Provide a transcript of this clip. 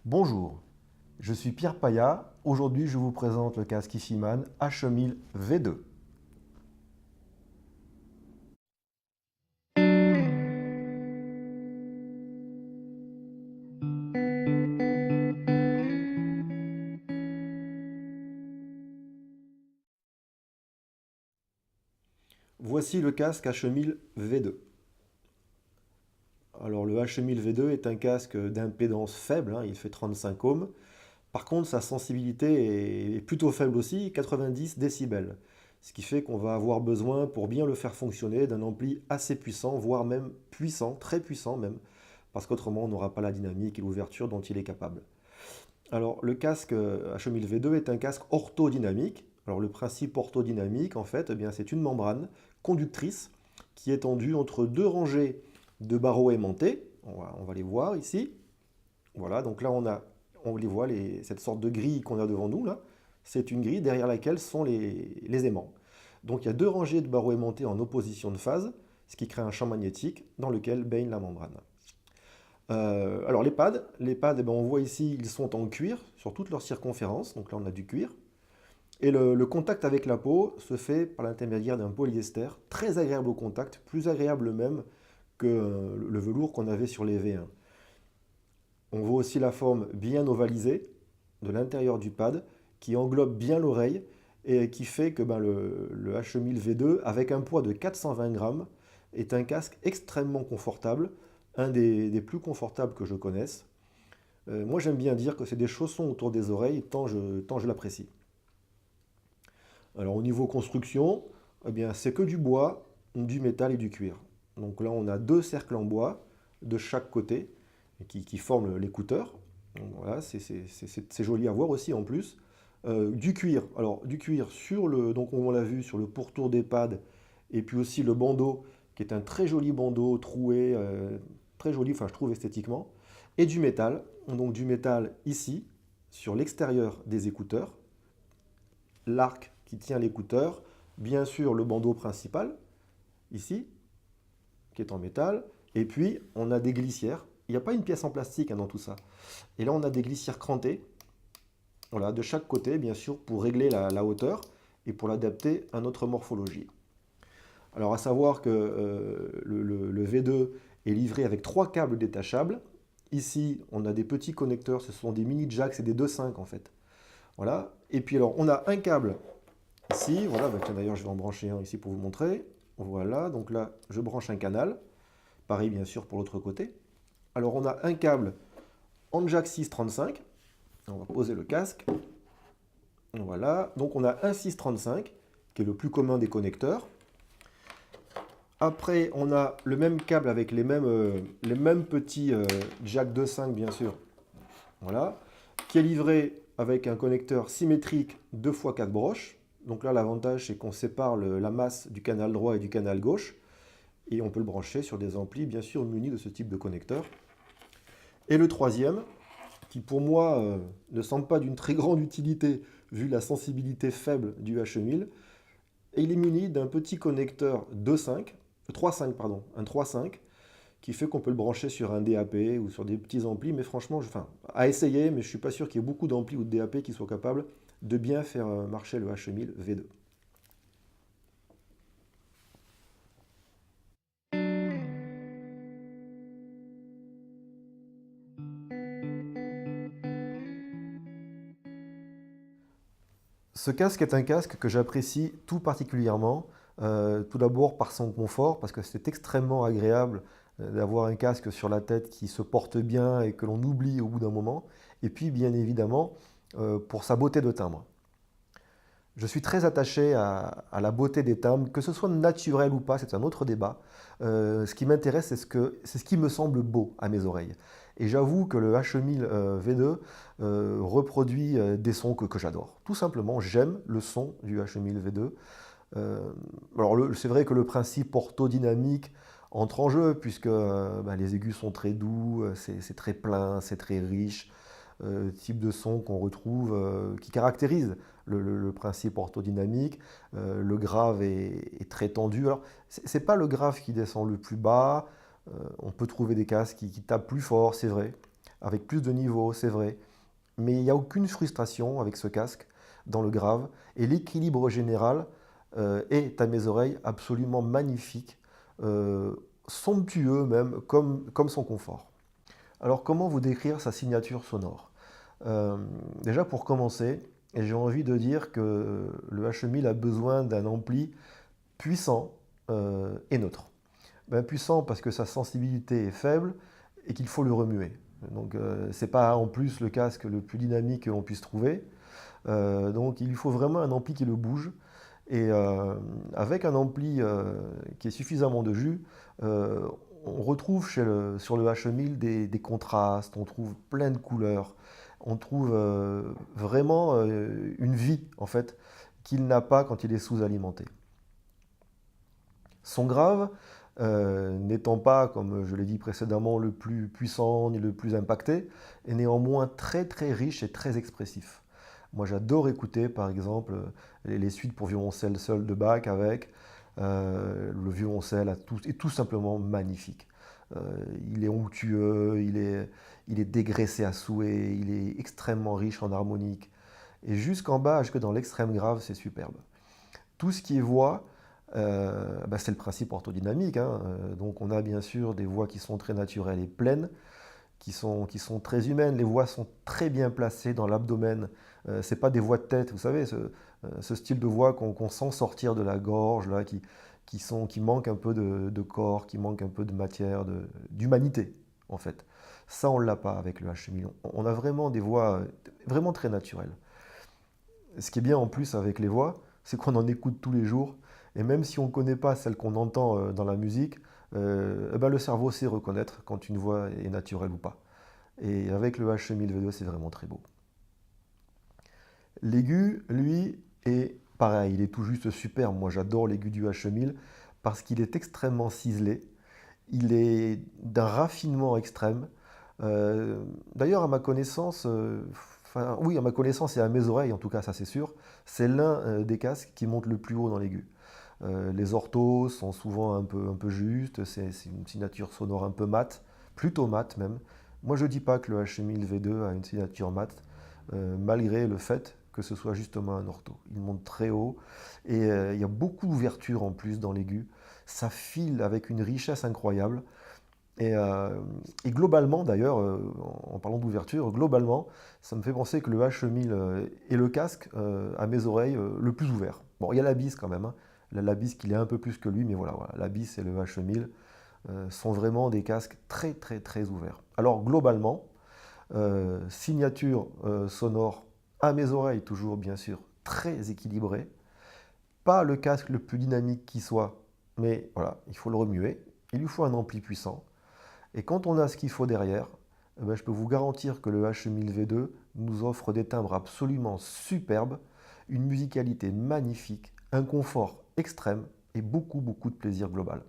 Bonjour, je suis Pierre Paya. Aujourd'hui, je vous présente le casque Ifiman H1000 V2. Voici le casque H1000 V2. Alors le H1000 V2 est un casque d'impédance faible, il fait 35 ohms. Par contre, sa sensibilité est plutôt faible aussi, 90 décibels. Ce qui fait qu'on va avoir besoin, pour bien le faire fonctionner, d'un ampli assez puissant, voire même puissant, très puissant même, parce qu'autrement on n'aura pas la dynamique et l'ouverture dont il est capable. Alors, le casque H1000 V2 est un casque orthodynamique. Alors, le principe orthodynamique, en fait, eh bien, c'est une membrane conductrice qui est tendue entre deux rangées de barreaux aimantés. On va les voir ici. Voilà, donc là, on les voit, cette sorte de grille qu'on a devant nous, là. C'est une grille derrière laquelle sont les aimants. Donc, il y a deux rangées de barreaux aimantés en opposition de phase, ce qui crée un champ magnétique dans lequel baigne la membrane. Alors les pads eh ben, on voit ici, ils sont en cuir sur toute leur circonférence, donc là on a du cuir. Et le contact avec la peau se fait par l'intermédiaire d'un polyester, très agréable au contact, plus agréable même que le velours qu'on avait sur les V1. On voit aussi la forme bien ovalisée de l'intérieur du pad, qui englobe bien l'oreille, et qui fait que le H1000 V2, avec un poids de 420 grammes, est un casque extrêmement confortable, un des plus confortables que je connaisse. Moi j'aime bien dire que c'est des chaussons autour des oreilles, tant je l'apprécie. Alors au niveau construction, eh bien, c'est que du bois, du métal et du cuir. Donc là on a deux cercles en bois de chaque côté qui forment l'écouteur. Donc voilà, c'est joli à voir aussi en plus. Du cuir, alors du cuir donc on l'a vu sur le pourtour des pads, et puis aussi le bandeau, qui est un très joli bandeau troué, très joli, enfin je trouve esthétiquement, et du métal, donc du métal ici, sur l'extérieur des écouteurs, l'arc qui tient l'écouteur, bien sûr le bandeau principal, ici, qui est en métal, et puis on a des glissières. Il n'y a pas une pièce en plastique dans tout ça. Et là on a des glissières crantées, voilà, de chaque côté, bien sûr, pour régler la hauteur et pour l'adapter à notre morphologie. Alors, à savoir que le V2 est livré avec trois câbles détachables. Ici, on a des petits connecteurs, ce sont des mini jacks, c'est des 2.5 en fait. Voilà. Et puis alors, on a un câble ici, voilà, tiens, d'ailleurs, je vais en brancher un ici pour vous montrer. Voilà, donc là, je branche un canal. Pareil, bien sûr, pour l'autre côté. Alors, on a un câble en jack 635. On va poser le casque. Voilà, donc on a un 635, qui est le plus commun des connecteurs. Après, on a le même câble avec les mêmes petits jack 2.5, bien sûr. Voilà, qui est livré avec un connecteur symétrique 2x4 broches. Donc là, l'avantage, c'est qu'on sépare la masse du canal droit et du canal gauche. Et on peut le brancher sur des amplis, bien sûr, munis de ce type de connecteur. Et le troisième, qui pour moi ne semble pas d'une très grande utilité vu la sensibilité faible du H1000, et il est muni d'un petit connecteur 2.5, 3.5 pardon, un 3.5, qui fait qu'on peut le brancher sur un DAP ou sur des petits amplis, mais franchement, à essayer, mais je ne suis pas sûr qu'il y ait beaucoup d'amplis ou de DAP qui soient capables de bien faire marcher le H1000 V2. Ce casque est un casque que j'apprécie tout particulièrement. Tout d'abord par son confort, parce que c'est extrêmement agréable d'avoir un casque sur la tête qui se porte bien et que l'on oublie au bout d'un moment. Et puis bien évidemment pour sa beauté de timbre. Je suis très attaché à la beauté des timbres, que ce soit naturel ou pas, c'est un autre débat. Ce qui m'intéresse, c'est ce qui me semble beau à mes oreilles. Et j'avoue que le H1000 V2 reproduit des sons que j'adore. Tout simplement, j'aime le son du H1000 V2. Alors c'est vrai que le principe orthodynamique entre en jeu, puisque les aigus sont très doux, c'est très plein, c'est très riche, type de son qu'on retrouve, qui caractérise le principe orthodynamique. Le grave est très tendu. Alors, c'est pas le grave qui descend le plus bas. On peut trouver des casques qui tapent plus fort, c'est vrai. avec plus de niveau, c'est vrai. Mais il n'y a aucune frustration avec ce casque dans le grave. Et l'équilibre général est à mes oreilles absolument magnifique, euh, somptueux même, comme son confort. Alors comment vous décrire sa signature sonore? Euh, Déjà pour commencer, j'ai envie de dire que le H1000 a besoin d'un ampli puissant et neutre. Ben, puissant parce que sa sensibilité est faible et qu'il faut le remuer. Donc c'est pas en plus le casque le plus dynamique que l'on puisse trouver. Donc il lui faut vraiment un ampli qui le bouge. Et avec un ampli qui est suffisamment de jus, euh, on retrouve sur le H1000 des contrastes, on trouve plein de couleurs, on trouve vraiment une vie en fait qu'il n'a pas quand il est sous-alimenté. Son grave, n'étant pas, comme je l'ai dit précédemment, le plus puissant ni le plus impacté, est néanmoins très très riche et très expressif. Moi j'adore écouter par exemple les suites pour violoncelle seul de Bach avec. Le violoncelle est tout simplement magnifique. Euh, il est onctueux, il est dégraissé à souhait, il est extrêmement riche en harmonique. Et jusqu'en bas, jusque dans l'extrême grave, c'est superbe. Tout ce qui est voix, bah, c'est le principe orthodynamique, hein. Donc on a bien sûr des voix qui sont très naturelles et pleines, qui sont très humaines. Les voix sont très bien placées dans l'abdomen. C'est pas des voix de tête, vous savez, ce style de voix qu'on sent sortir de la gorge, là, qui manquent un peu de corps, qui manquent un peu de matière, d'humanité, en fait. Ça, on ne l'a pas avec le H1000. On a vraiment des voix vraiment très naturelles. Ce qui est bien en plus avec les voix, c'est qu'on en écoute tous les jours. Et même si on ne connaît pas celle qu'on entend dans la musique, eh ben, le cerveau sait reconnaître quand une voix est naturelle ou pas. Et avec le H1000 V2, c'est vraiment très beau. L'aigu, lui, est pareil, il est tout juste superbe. Moi, j'adore l'aigu du H1000 parce qu'il est extrêmement ciselé. Il est d'un raffinement extrême. D'ailleurs, à ma connaissance, enfin, oui, à ma connaissance et à mes oreilles, en tout cas, ça c'est sûr, c'est l'un des casques qui monte le plus haut dans l'aigu. Les orthos sont souvent un peu justes, c'est une signature sonore un peu mate, plutôt mate même. Moi, je ne dis pas que le H1000 V2 a une signature mate, malgré le fait que ce soit justement un ortho. Il monte très haut et il y a beaucoup d'ouverture en plus dans l'aigu. Ça file avec une richesse incroyable. Et, euh, et globalement, d'ailleurs, en parlant d'ouverture, globalement, ça me fait penser que le H1000 est le casque, à mes oreilles, le plus ouvert. Bon, il y a l'Abyss quand même, hein. L'Abyss qui l'est un peu plus que lui, mais voilà, l'Abyss et le H1000 sont vraiment des casques très très très ouverts. Alors globalement, signature sonore à mes oreilles toujours bien sûr très équilibrée, pas le casque le plus dynamique qui soit, mais voilà, il faut le remuer, il lui faut un ampli puissant, et quand on a ce qu'il faut derrière, eh ben, je peux vous garantir que le H1000 V2 nous offre des timbres absolument superbes, une musicalité magnifique, un confort extrême et beaucoup beaucoup de plaisir global.